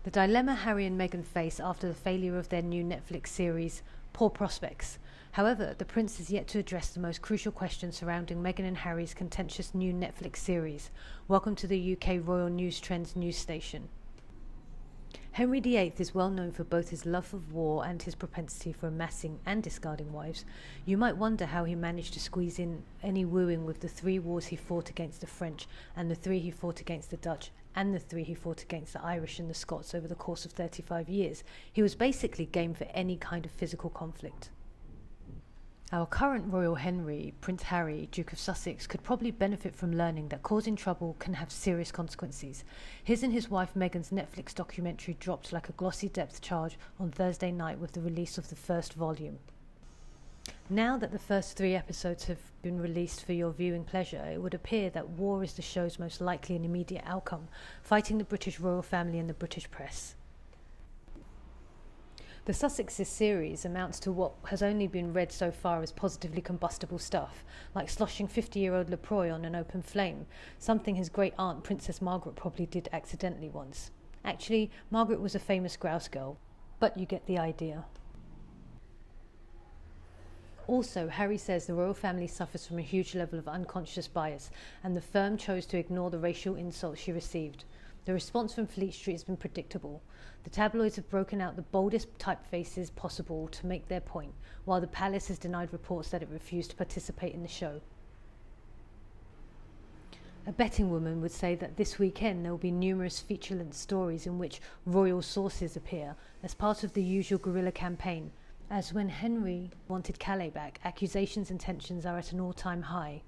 The dilemma Harry and Meghan face after the failure of their new Netflix series, Poor Prospects. However, the Prince is yet to address the most crucial questions surrounding Meghan and Harry's contentious new Netflix series. Welcome to the UK Royal News Trends news station. Henry VIII is well known for both his love of war and his propensity for amassing and discarding wives. You might wonder how he managed to squeeze in any wooing with the 3 wars he fought against the French, and the 3 he fought against the Dutch, and the 3 he fought against the Irish and the Scots over the course of 35 years. He was basically game for any kind of physical conflict. Our current Royal Henry, Prince Harry, Duke of Sussex, could probably benefit from learning that causing trouble can have serious consequences. His and his wife Meghan's Netflix documentary dropped like a glossy depth charge on Thursday night with the release of the first volume. Now that the first 3 episodes have been released for your viewing pleasure, it would appear that war is the show's most likely and immediate outcome, fighting the British royal family and the British press. The Sussexes series amounts to what has only been read so far as positively combustible stuff, like sloshing 50-year-old Lefroy on an open flame, something his great-aunt Princess Margaret probably did accidentally once. Actually, Margaret was a famous grouse girl, but you get the idea. Also, Harry says the royal family suffers from a huge level of unconscious bias, and the firm chose to ignore the racial insults she received. The response from Fleet Street has been predictable. The tabloids have broken out the boldest typefaces possible to make their point, while the palace has denied reports that it refused to participate in the show. A betting woman would say that this weekend there will be numerous feature-length stories in which royal sources appear as part of the usual guerrilla campaign, as when Henry wanted Calais back, accusations and tensions are at an all-time high.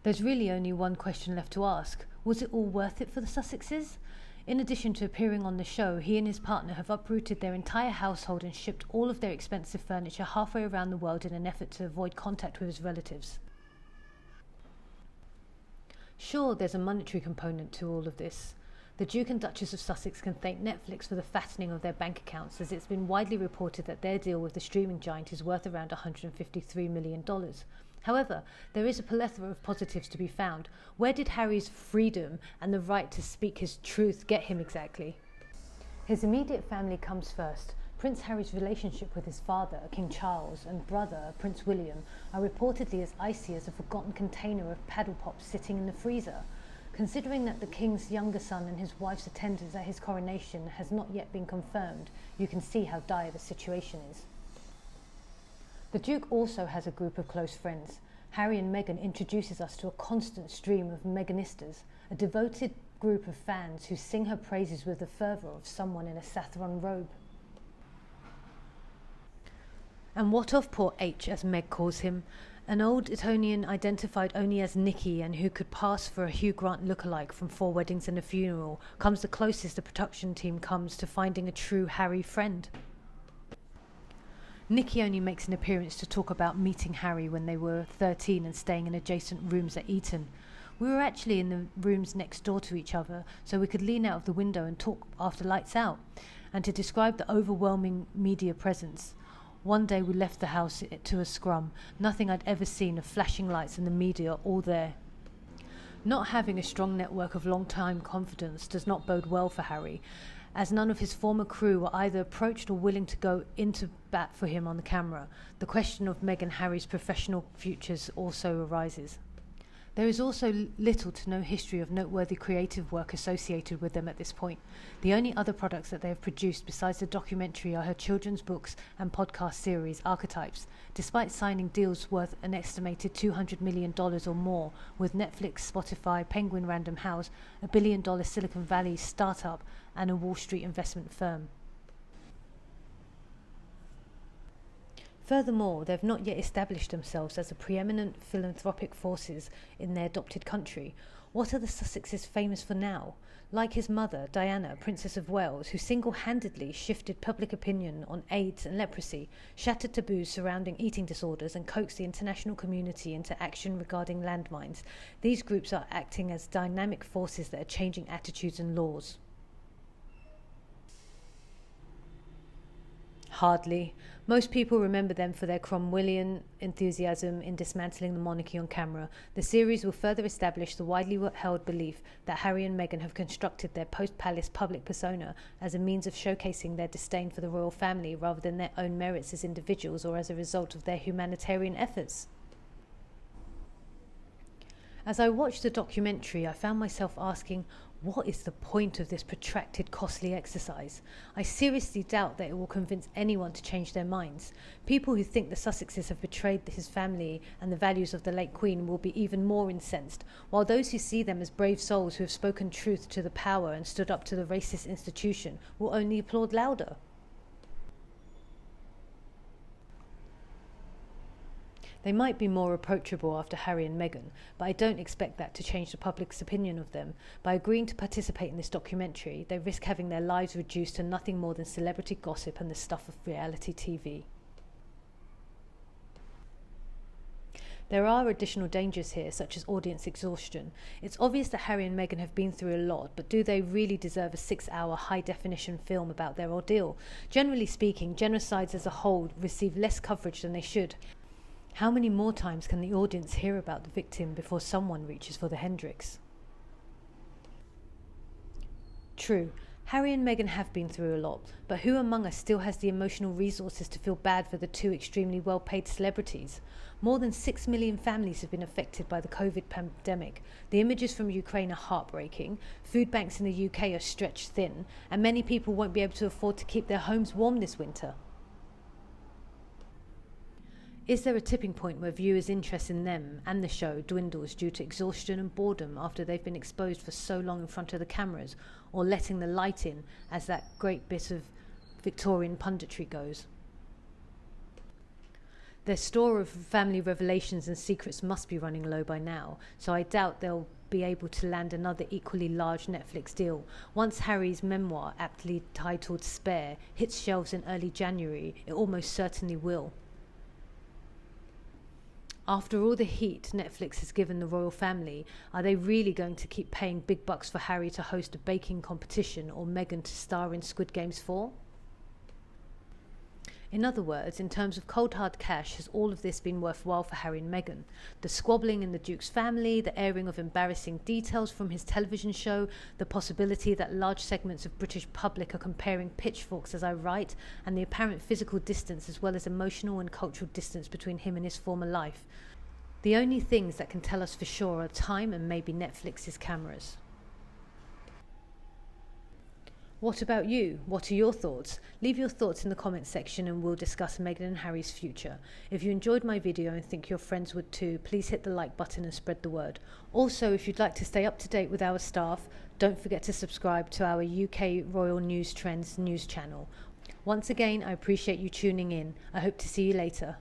There's really only one question left to ask. Was it all worth it for the Sussexes? In addition to appearing on the show, he and his partner have uprooted their entire household and shipped all of their expensive furniture halfway around the world in an effort to avoid contact with his relatives. Sure, there's a monetary component to all of this. The Duke and Duchess of Sussex can thank Netflix for the fattening of their bank accounts, as it's been widely reported that their deal with the streaming giant is worth around $153 million. However, there is a plethora of positives to be found. Where did Harry's freedom and the right to speak his truth get him exactly? His immediate family comes first. Prince Harry's relationship with his father, King Charles, and brother, Prince William, are reportedly as icy as a forgotten container of paddle pops sitting in the freezer. Considering that the King's younger son and his wife's attendance at his coronation has not yet been confirmed, you can see how dire the situation is. The Duke also has a group of close friends. Harry and Meghan introduces us to a constant stream of Meghanistas, a devoted group of fans who sing her praises with the fervour of someone in a saffron robe. And what of poor H, as Meg calls him, an old Etonian identified only as Nicky and who could pass for a Hugh Grant lookalike from 4 Weddings and a Funeral, comes the closest the production team comes to finding a true Harry friend. Nicky only makes an appearance to talk about meeting Harry when they were 13 and staying in adjacent rooms at Eton. We were actually in the rooms next door to each other, so we could lean out of the window and talk after lights out. And to describe the overwhelming media presence, one day we left the house to a scrum, nothing I'd ever seen of flashing lights and the media all there. Not having a strong network of long-time confidence does not bode well for Harry, as none of his former crew were either approached or willing to go into bat for him on the camera. The question of Meghan and Harry's professional futures also arises. There is also little to no history of noteworthy creative work associated with them at this point. The only other products that they have produced besides the documentary are her children's books and podcast series, Archetypes, despite signing deals worth an estimated $200 million or more with Netflix, Spotify, Penguin Random House, a billion-dollar Silicon Valley startup, and a Wall Street investment firm. Furthermore, they have not yet established themselves as the preeminent philanthropic forces in their adopted country. What are the Sussexes famous for now? Like his mother, Diana, Princess of Wales, who single-handedly shifted public opinion on AIDS and leprosy, shattered taboos surrounding eating disorders, and coaxed the international community into action regarding landmines. These groups are acting as dynamic forces that are changing attitudes and laws. Hardly. Most people remember them for their Cromwellian enthusiasm in dismantling the monarchy on camera. The series will further establish the widely held belief that Harry and Meghan have constructed their post-palace public persona as a means of showcasing their disdain for the royal family rather than their own merits as individuals or as a result of their humanitarian efforts. As I watched the documentary, I found myself asking, what is the point of this protracted, costly exercise? I seriously doubt that it will convince anyone to change their minds. People who think the Sussexes have betrayed his family and the values of the late Queen will be even more incensed, while those who see them as brave souls who have spoken truth to the power and stood up to the racist institution will only applaud louder. They might be more approachable after Harry and Meghan, but I don't expect that to change the public's opinion of them. By agreeing to participate in this documentary, they risk having their lives reduced to nothing more than celebrity gossip and the stuff of reality TV. There are additional dangers here, such as audience exhaustion. It's obvious that Harry and Meghan have been through a lot, but do they really deserve a 6-hour high-definition film about their ordeal? Generally speaking, genocides as a whole receive less coverage than they should. How many more times can the audience hear about the victim before someone reaches for the Hendrix? True, Harry and Meghan have been through a lot, but who among us still has the emotional resources to feel bad for the two extremely well-paid celebrities? More than 6 million families have been affected by the COVID pandemic. The images from Ukraine are heartbreaking, food banks in the UK are stretched thin, and many people won't be able to afford to keep their homes warm this winter. Is there a tipping point where viewers' interest in them and the show dwindles due to exhaustion and boredom after they've been exposed for so long in front of the cameras, or letting the light in, as that great bit of Victorian punditry goes? Their store of family revelations and secrets must be running low by now, so I doubt they'll be able to land another equally large Netflix deal. Once Harry's memoir, aptly titled Spare, hits shelves in early January, it almost certainly will. After all the heat Netflix has given the royal family, are they really going to keep paying big bucks for Harry to host a baking competition or Meghan to star in Squid Games 4? In other words, in terms of cold hard cash, has all of this been worthwhile for Harry and Meghan? The squabbling in the Duke's family, the airing of embarrassing details from his television show, the possibility that large segments of British public are comparing pitchforks as I write, and the apparent physical distance as well as emotional and cultural distance between him and his former life. The only things that can tell us for sure are time and maybe Netflix's cameras. What about you? What are your thoughts? Leave your thoughts in the comments section and we'll discuss Meghan and Harry's future. If you enjoyed my video and think your friends would too, please hit the like button and spread the word. Also, if you'd like to stay up to date with our staff, don't forget to subscribe to our UK Royal News Trends news channel. Once again, I appreciate you tuning in. I hope to see you later.